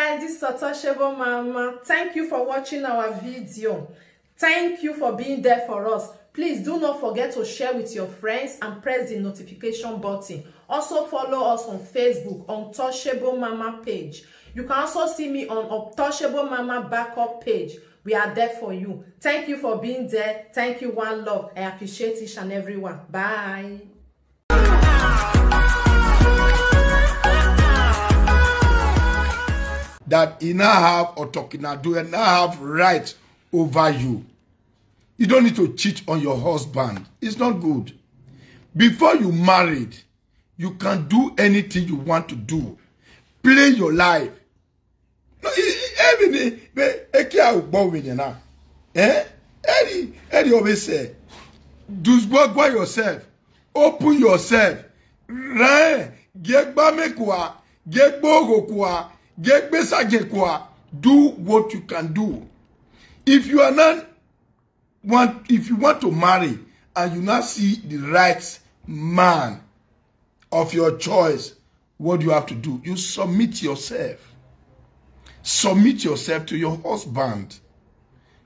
guys, this is Untouchable Mama. Thank you for watching our video. Thank you for being there for us. Please do not forget to share with your friends and press the notification button. Also follow us on Facebook, Untouchable Mama page. You can also see me on Untouchable Mama backup page. We are there for you. Thank you for being there. Thank you, one love. I appreciate each and everyone. Bye. That he now have or talking now do and now have right over you. You don't need to cheat on your husband. It's not good. Before you married, you can do anything you want to do. Play your life. No, Eddie always say, do by yourself. Open yourself. Do what you can do. If you are not if you want to marry and you not see the right man of your choice, what do you have to do? You submit yourself. Submit yourself to your husband.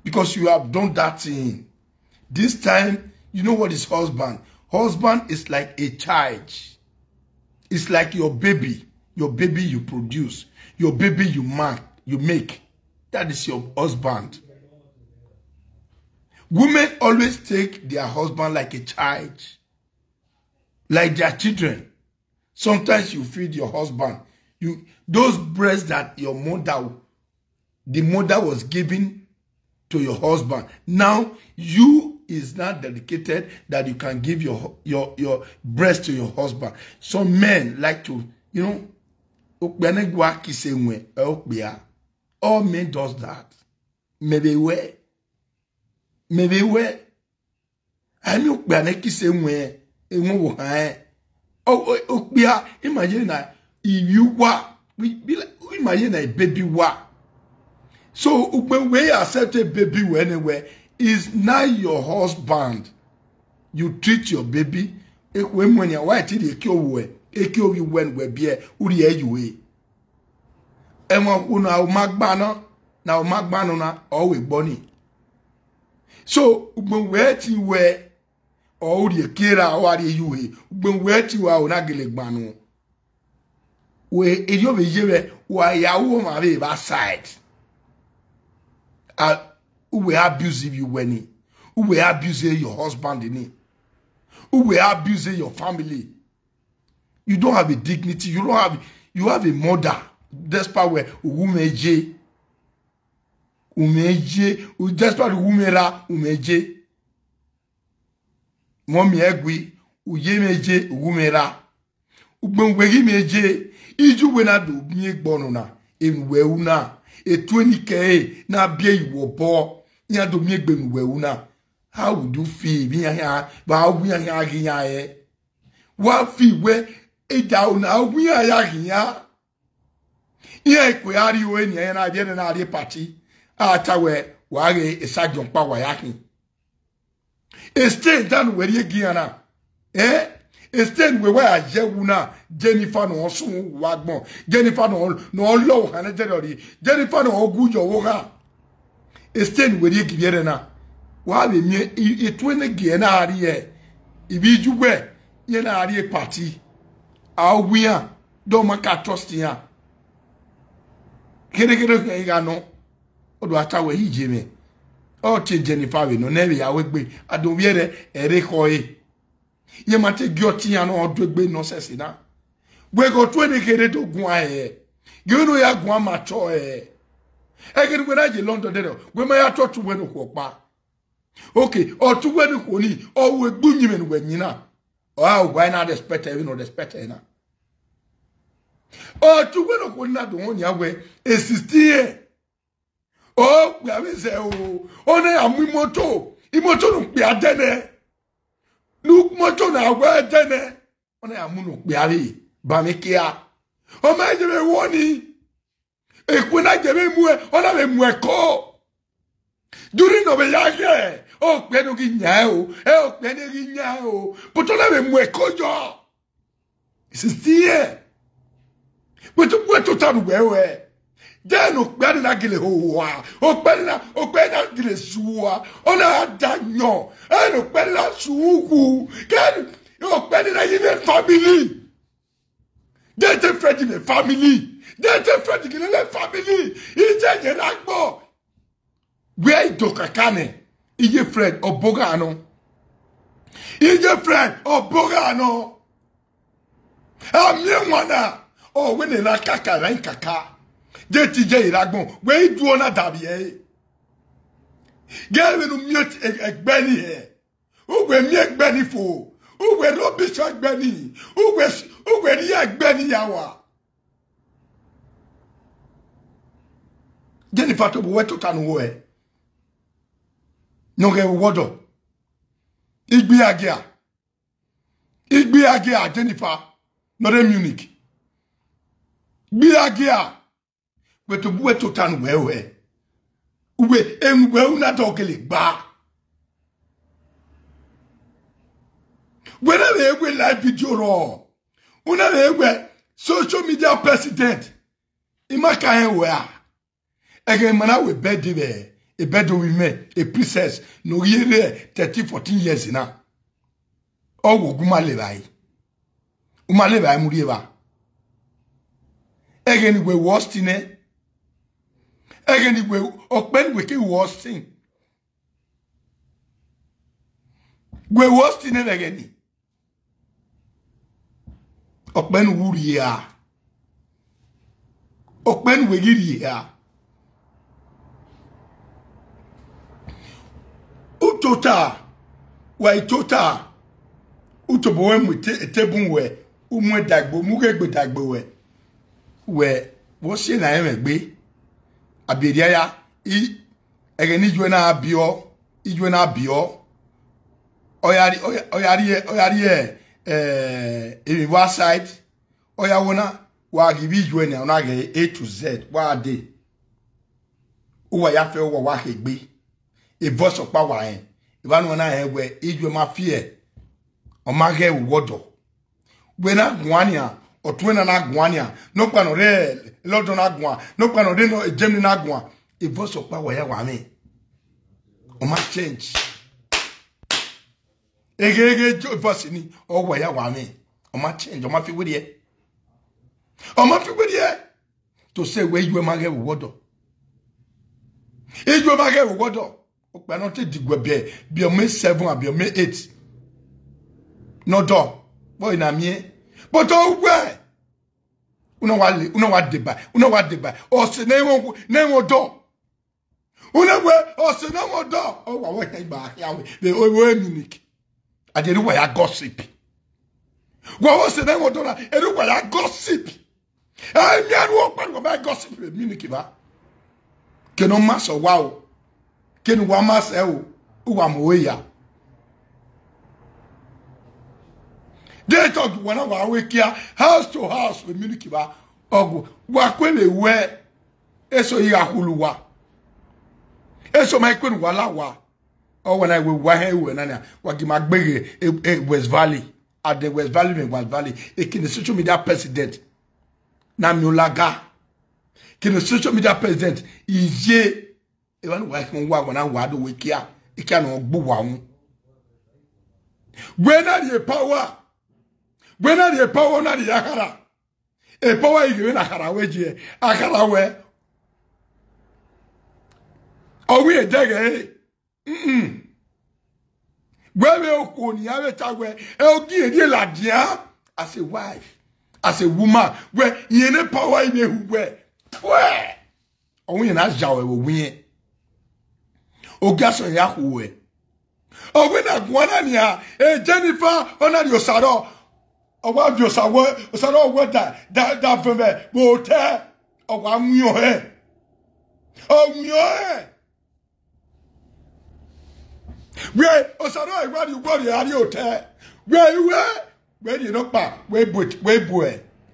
Because you have done that thing. This time, you know what is husband? Husband is like a child. It's like your baby. Your baby you produce. Your baby you make. That is your husband. Women always take their husband like a child. Like their children. Sometimes you feed your husband. Those breasts that your mother, the mother was giving to your husband. Now you is not dedicated that you can give your breast to your husband. Some men like to, you know, all men does that. Maybe where. I know imagine that if you were, imagine a baby wa. So when we accept a baby anywhere, is not your husband. You treat your baby. When you're white, you when we be uri and one now magbano na always bonny. So when we or the kira or you when we are on agile we in your vision why you my side. Who will abuse you when who will abuse your husband in it? Who will abuse your family? You don't have a dignity. You have a mother. Despite where umeje, despite umera umeje. Mommy egwi uyemeje umera. Ubengwegi meje iju wena do mi gbonuna enwe una e20k na bia iwo bo nya do mi egbenwe una. How would you feel? What feel where a down now we are here? Yeah, we are you in here and I didn't have a party. Atawe, why a sergeant power yaki. A state done where you giana. Eh? A state where I Jewuna, Jennifer no soon wagmo, Jennifer no low and Jennifer no good your woga. A state where you give na. Why it when again are here? If you wear, you're not a party. Our we are, don't make a trust here. No, or do I tell he Jimmy? Oh, Jennifer, no, never I will be. I don't wear a recoy. You might take your tea and all to be no sense in. We go 20k to go ahead. You know, you are going mature. I can when I get London, we may have taught to win a walk back. Okay, or to win a honey, or we boom when you know. Oh, why not expect even or expect enough? Oh, to win a honey, not the one your way is 16. Oh, we have say, oh, I am Imoto. Imoto be a dene. Look, Moto now, where dene. On a moon be a Bamikia. Oh, my dear, warning. If when I give him on a mweko. During the year, oh, Penogino, oh, Penogino, but on a mweko. This is the year. But what to tell where? Den okpeni na gile hoa. Okpeni na gile suwa. Ona adanyo. En okpeni na suuku. Ken okpeni na yime family. Dete Freddy le family. Dete Freddy le family. Ije yenagbo. Where dokakane. Ije Fred obogano. Ije Fred obogano. Amye wana. Oh, when they like kaka rain kaka. JTJ iragbon. Where you do na dabi eh? Girl we no mute egbeni here. Who we mi egbeni fo? Who we rubbish egbeni? Who we ri egbeni yawa? Jennifer to we to tanu wo e. No ge wodo. Igbi agia. Igbi agia Jennifer. Not a Munich. Be agia. But to buwe to tan wewe. Uwe una tokele ba. Whenever we live video raw. Una social media president. Imaka enwea. Again mana we bedi be. A bed we me. A princess. No yere 13-14 years na. Oh gumale bai. Umale bai murieba. Again we worst in it. Again we okben we ke worst in. We worst in it again. Okben wuria. Okben we giria. Utota. Wa itota. Utobo we tebun we. Umwe dagbo mugegbe dagbo we wo se na emegbe aberia ya egeni jwe na abio ijwe na abio oyari wa side oya wona wa gibi jwe na ona ge A to Z wa de uwa ya fe wo wa hegbe e voice opa wa en ibanu na egbe ijwe ma fie o ma ge wodo Wena guania or twina na guania no pano re lodon agua no pano de no Germany na agua e voice of power ya wa me o ma change ege voice ni o wa ya wa me o ma change o ma fi wede to say where you ma ge wodo e you ma ge wodo o pa no te digwe bi o me 7 abi o me 8 no do boy na mie but oh where una wa deba o se na won do una we o se na won do o wa wo yan ba ya we o Munich ade ri wa ya gossip wo se na won do na e ri wa ya gossip ai mi anu o pa ba gossip Munich ba ke no ma so wa o ke ni wa ma se o wa mo we ya they talk when I wake here house to house with Munich ba ogu wa kwele we eso ya huluwa eso mai kwenu wala wa o when I we wa he we na wa gi magbege West Valley at the West Valley e kin social media president na mi olaga kin social media president ije e wan wa na wa do wake here e kan ogbo wa hu when are the power when are the power na the akara e power igi na akara we je akara we o we dege we okoni ave tagwe e ogi edi la dia as a wife as a woman we yen power ime hu we o we na jawe we wi o gaso ya hu we o we na gwana ni a e Jennifer ona di osaro owa bi osaro we da feme bo te owa nyo he o nyo he we osaro igba di ugbo ri ari ote we di no pa we bu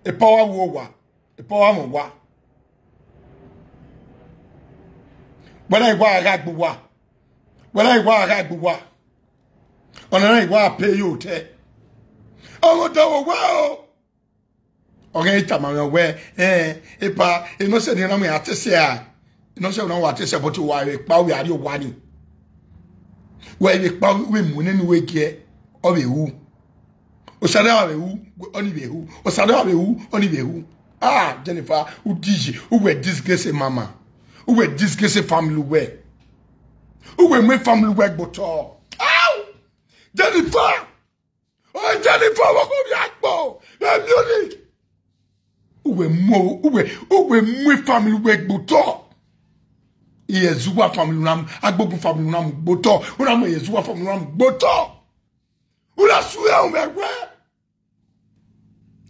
e power wo wa e power mo wa wala igwa aga gbu wa wala igwa aga gbu wa ona igwa pay you ote omo do wa Okay, tama we epa e no se ni na me atese a no se na wa atese but wa we pa we ari wani we pa we mu ne we gie o be hu o sare wa be hu oni be hu o sare wa be hu oni be hu ah Jennifer u diji u we disgrace mama u we disgrace family we u we me family we gboto ow Jennifer oh Jennifer wa ko bi agbo e music uwe mwe family we gboto yezuwa family nam agbogun family nam gboto una mo yezuwa family nam gboto una suya o megwe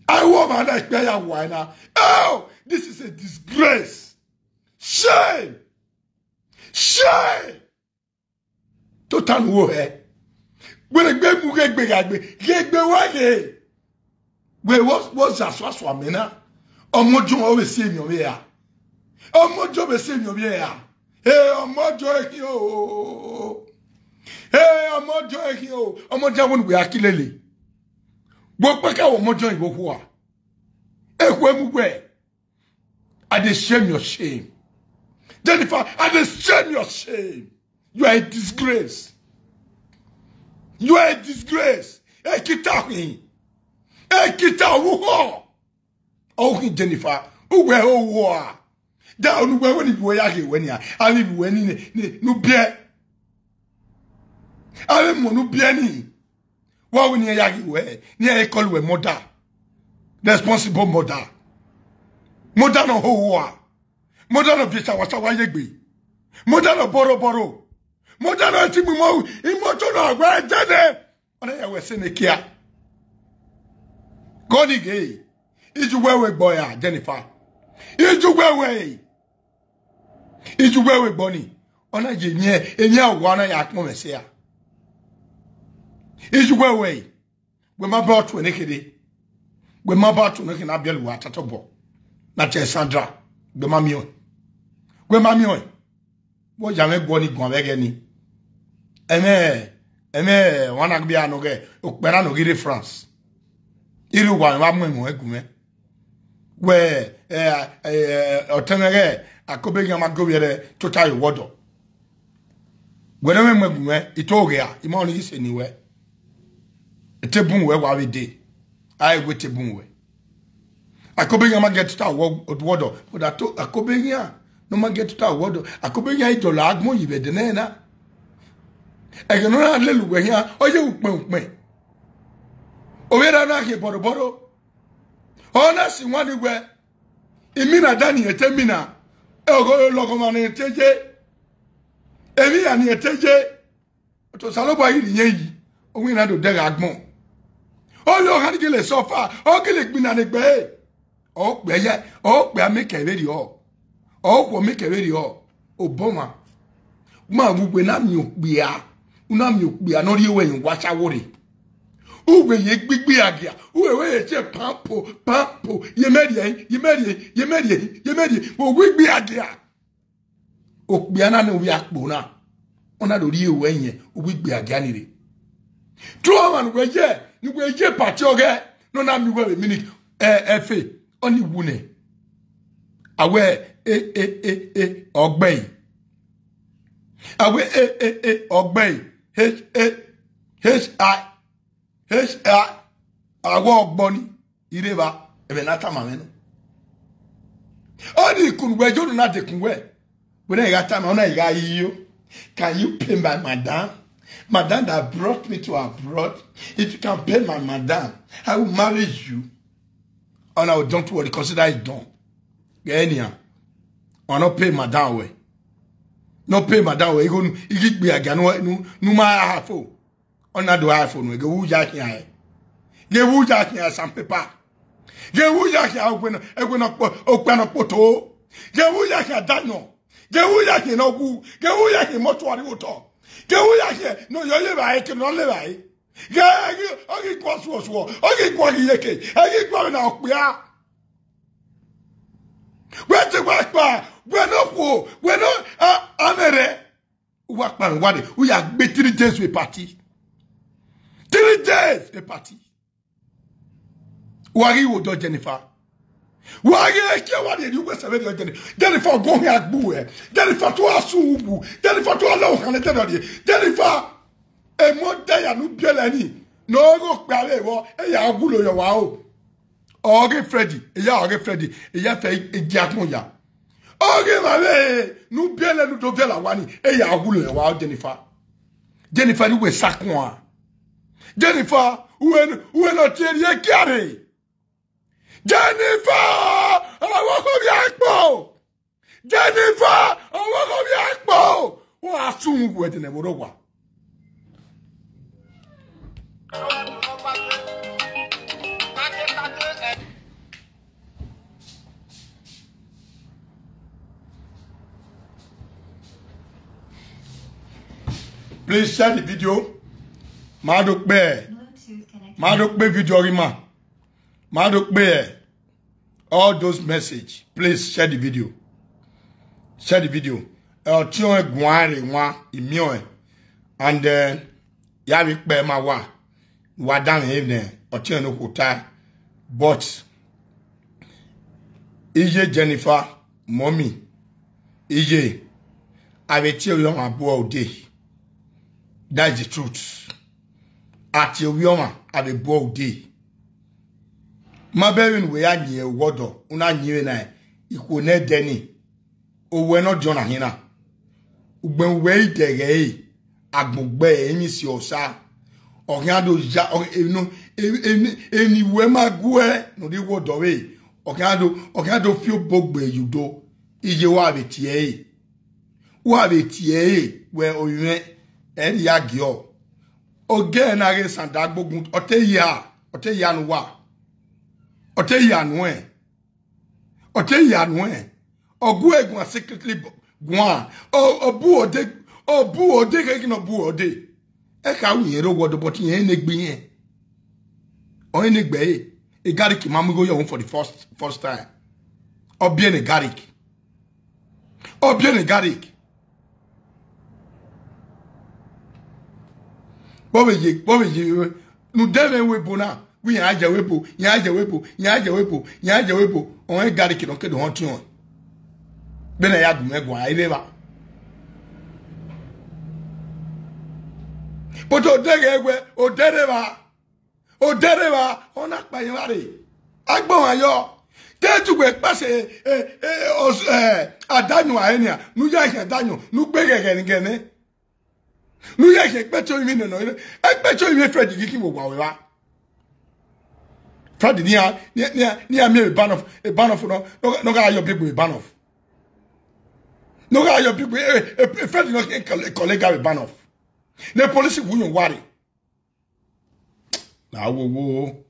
I want my next player wina oh this is a disgrace shame total wo he gbe mu gbe wa he we was aswaso amena omojo o we se mi o ya omojo be se mi o ya omojo e o omojo e o omojo won we akilele gbogbo ka omojo ibo hu a ekwe mu gbe I dey shame your shame Jennifer I dey shame your shame you are a disgrace ekita wo oh Jennifer uwe owo da onuwe woni bi ya ge weni a ani bi weni ne no bie ale mo no bie ni wa woni ya ge we ni e call we mother responsible mother no ho a mother no ficha wa sawa yegbe mother no boro mother no ti mi mo imoto no agba jade ona ya we se ne kia God gay Iju wewe boy Jennifer. Iju wewe boni. Ona je enye wana ya akmo mese ya. Iju wewe. We ma ba to nekede. We ma ba to nekede na bielu atatobo. Na che Sandra. We ma miyo. Wo ya me gbo ni gon wege ni. Eme wana bia no ge. Okpera no gire France. Iru wa mu egume. We otenere akobe yama gobiere total wodo when we mwe itoge imoni ise niwe etebun we wa we dey I we tebun we akobe yama get total wodo but that akobe ya no ma get total wodo akobe ya ijola agmo yibe de na egeno na lelu we ya oye upen owe da na ke boro ona si wani we imina dani etemina ego logoma ni eteje emi ya ni eteje to salobo yi yi ohun ina do dega agbon o lo kan ki le sofa o ki le gbina ni gbe o pe ye o pe ameke veri o ko meke veri o oboma ma gbugbe na mi opia no ri ewe yin wa sawore uwe ye gbigbi agia uwe we che pampo yemedie o gbigbi agia okbia na no wi akpo na ona do ri ewe yen o gbigbi agia ni re tro man we je party oge no na mi we minute efe oni wune awe ogbei awe ogbei awo ogboni ireba ebe na tama me no odi kunwe jodu na de kunwe we na ga tama ona ga yiyo can you pay my madam that brought me to abroad if you can pay my madam I will marry you and I will don't worry consider it done genia or not pay madam we no pay madam we go igbe aga no ma hafo ona do iPhone we go wuja kian ge wuja kian some paper ge wuja kian ogbe poto ge wuja kian dano ge wuja kian ogu ge wuja kian mortuary woto ge wuja kian no yo le bai ke no le bai ge ogi kwa so ogi kwa yeke ogi kwa na opia we te wa we no amere wa pa wade we ya gbe 3 days we party 3 days a party. Wari wodo Jennifer. Wage ke wa de you se be de. Jennifer go here agbu e. Jennifer to asu ubu. Jennifer to ala kan te do de. Jennifer e mo de ya nu biele ni. No go pare wo e ya agulo yo wa o. Oge Freddy, e ya oge Freddy, e ya fe e diakon ya. Oge mare nu biele nu do vela wani e ya agulo yo wa o Jennifer. Jennifer ni we sakon. Jennifer, où est notre Dieu qui arrive? Jennifer, on va combien Jennifer, on va combien on assume que vous êtes un quoi. Please share the video. Madok be video rima. Madok be all those message. Please share the video. Share the video. Tion guare wa imio and then yabik be ma wa down evening tion no kota. But EJ Jennifer mommy EJ I will tell you my boy day. That's the truth. At your woman, I will bow day. My baby, we are near water, una near night. You could not denny. Oh, we're not John Hina. When we day, Agmogbe, any siosa, or Yado Ja, or anywhere my gue, no, the word away. Or Yado few bogbe you do. Is you have it, yea. Who have it, yea, where you met. And yagio. Again, I guess and that book, Oteya noa. Oteya noe. Oteya noe. Or go secretly guan. Or boo or dick. Or boo or dick, no boo or day. Eka we hero what the bottom ain't being. Or any bay. A garlic, mamma go home for the first time. Or bien a garlic. Or bien a garlic. What you? No devil we bona. We are Jawepo, Yajawepo, on a garlic on the hontion. Ben I had Megua, I never. But O Dereva, on that by Mary. Agbo yo. Tell to go pass a Daniel Ania, Nuja Daniel, no beg again, eh? No, I expect you in no. I bet you Freddy Gicky Wawa. Freddy near me a ban of no guy your people a ban of. No guy your people a Freddy no colleague a ban of. The police wouldn't worry. Now, whoa.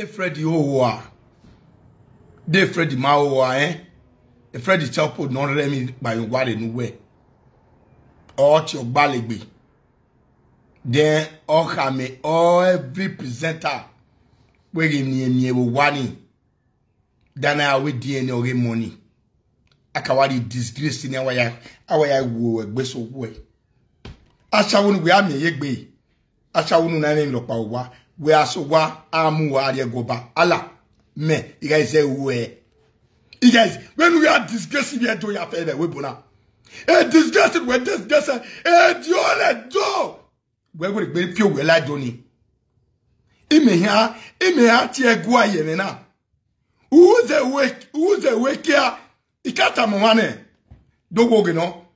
Freddy Owa. De Freddy Maowa, eh? A Freddy Chapo non remi by what in way. Or your baligbe. Then all hame all every presenter where me wani. Then I will DNA or money. Akawadi disgrace in our wo beso way. Ashawun we are me yegbe. Ashawun name lopawa. We are so wa amu wa goba. Allah me, you guys say we. You guys, when we are disgracing we are doing your favor, we bona. Disgracing we disgracing. Diole do. We will be few we like doni. Ime ha tie gua ye na. Who's a wake here? Ikata mwane. Dogo gino.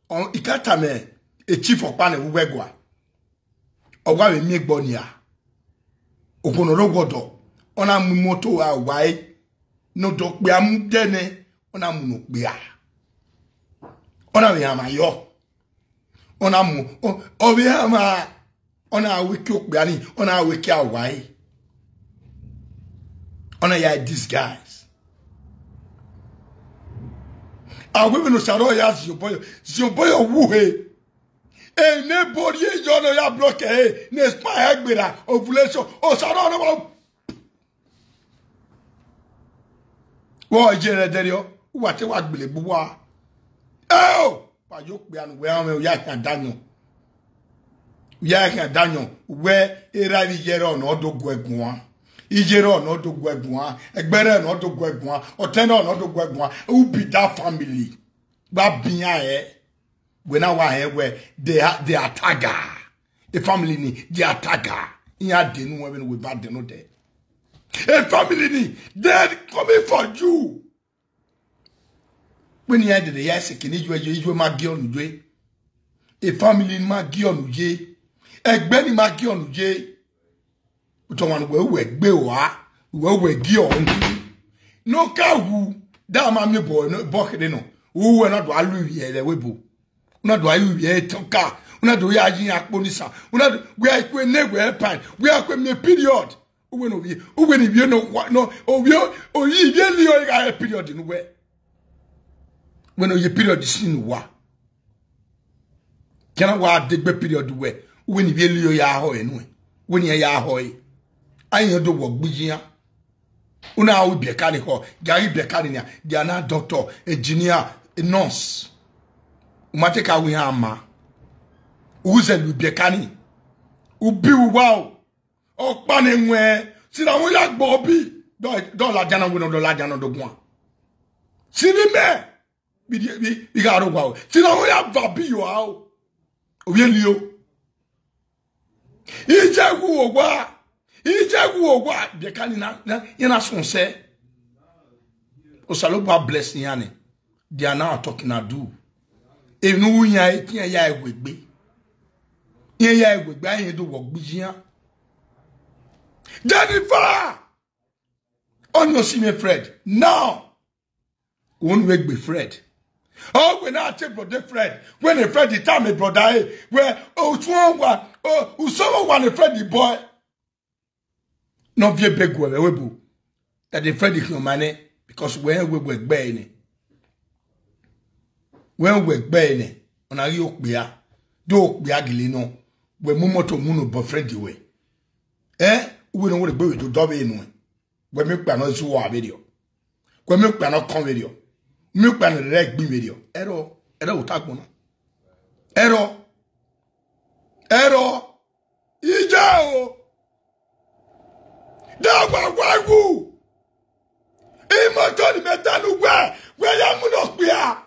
Ikata me a chief of pane wegwa. Owa we mi gbonia. Opono rogodo. Ona mumoto a wai. No dok be am dene. Ona muno bia. Ona we ama yo. Ona mu. O we ama. Ona wiki okbiani. Ona wiki a wai. Ona ya disguise. A women no sharo ya zioboyo wuhe. Anybody you know ya block eh ne spy agbera ovulation o sharo no wo jere derio wa te wa gbele buwa pa yo pe anu we am ya kan danyo we era ni jere ona odogun egun wa ijere ona odogun egun wa egbere ona odogun egun wa otena ona odogun egun wa who be that family ba bian when I was where they are tagger. The family ni they are tagger. In your day, no one will bad no day. A family ni they coming for you. When you had the yes, can you magi on you? A family magi on you. A benny magi on you. But one we bewa, we gion. No cow, that mammy boy, no bucket no. Who were not value here, the webo. Una do ayu ye tonka una do ya yin akponisa una we are kwe negwe pan we are kwe me period we no no o yi ye li o ga period no we no ye period sin wa kana wa degbe period we ni ye li o ya ho enu we ni ya ho yi ayin do wo gbujia una o bi ka ni ho gari bi ka ni dia na doctor engineer nurse umateka we ama uze lubiekani ubi wow okpa ne nwe si na won ya gbo bi do la jana we no do la jana do gun sini me bi ga ro gwa si na won ya va bi yo o obi elio ijegu ogwa biekani na yana sonse o saloba bless yani they are now talking ado. Enu ya etia ya egwegbe. Yen ya egwegbe ayin do wo gbijian. Jennifer! On your see me Fred. Now. Won't wake be Fred. Oh, when I take brother Fred. When the Fred the time me brother where someone want a Freddy boy. No vie beg webu. That the Freddy no money because when we were bene. When we bene on a yoke bia, do biagili no, we mumoto muno bofredi we. We don't want to go to Dobby in when milk pan also war video. When milk pan not come video. Milk pan reg be video. Error utagona. Error. Ijao. Dawa wagu. Imotoni metanu where ya muno bia.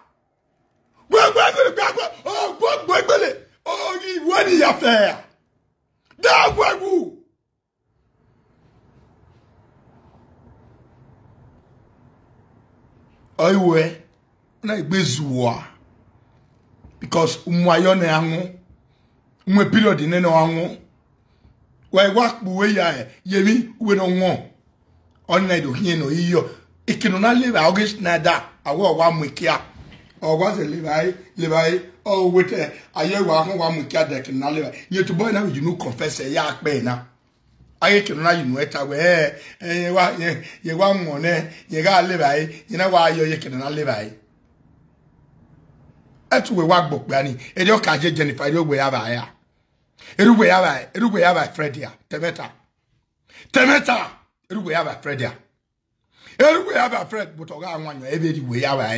Oh, you want your affair. That wagu. Oiwe, na igbezuwa. Because umwayone angu. Umwe period neno angu. Wa wakbu ya yemi we no won. Onna do hie no iyo. Ikino na live August nada. Awo wa mwekia. Or was a Levi, oh, wait, a year one with Cadec and Naliva. Yet to boy now, you know, confess a yak bena. Aye kino you eta we ye wa ngone ye ga le bai ye na wa yo ye kino na le bai etu we wa gbogbo ani e de o ka je Jennifer de ogbe ya ba ya erugbe ya ba Fredia temeta erugbe ya ba Fredia erugbe ya ba Fred but oga anwanyo ebe di we ya ba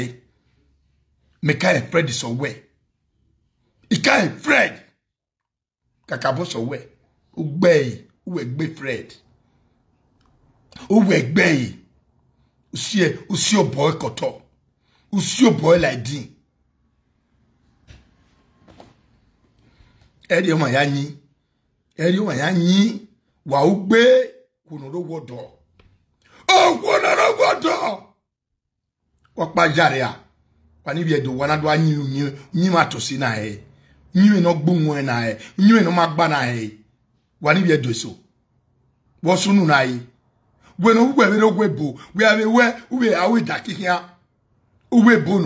me kai Fred so we I kai Fred kakabo so we ugbe Uwe Fred. Uwe gbe. Usi boy koto. Usi boy like din. Eri o ma ya yin. Wa ugbe kuno ro wodo. Oh, kuno ro wodo. Wa pa jare a. Wa ni bi edo wana do anyi ma to si na e. Nyi no gbohun e na e. Nyi no magba na e. Wani bi edoso wo sunu na yi we no we no we bo we awe dakihia we bo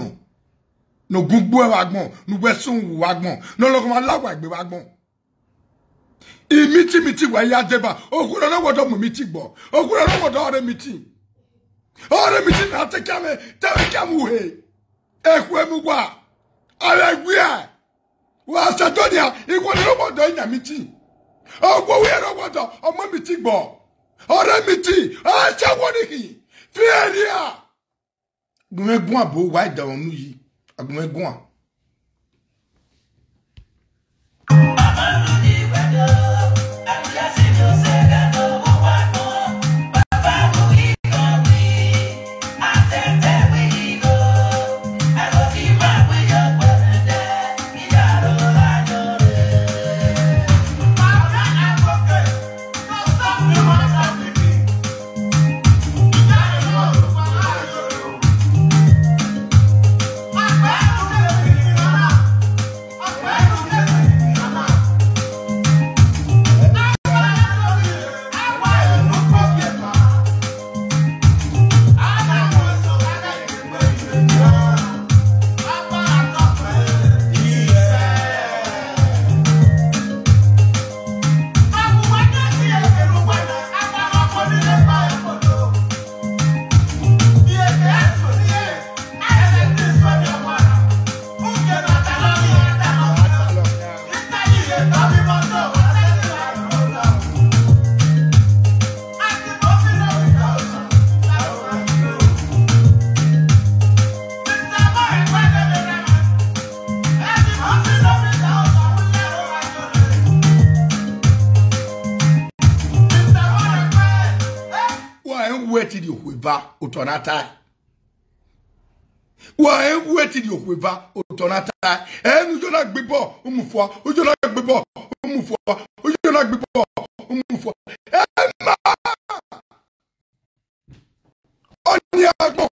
no gugbo wagbon no we sun wagbon no lo ko ma lawa gbe wagbon imiti wa ya deba okuro no wodo mo miti gbo okuro no wodo ore miti na te kamu he eku emu gwa ara gwi a wa satonia iko no wodo nya miti oh, go where I want to my meeting ball. Or a meeting. I shall want to hear. Fear here. Go bo white down ye. I go. Waited you quiver, Utonata. Why waited you quiver, Utonata? And you do not be poor, Umufwa, you do not be poor, Umufwa, you do not be poor, Umufwa. On the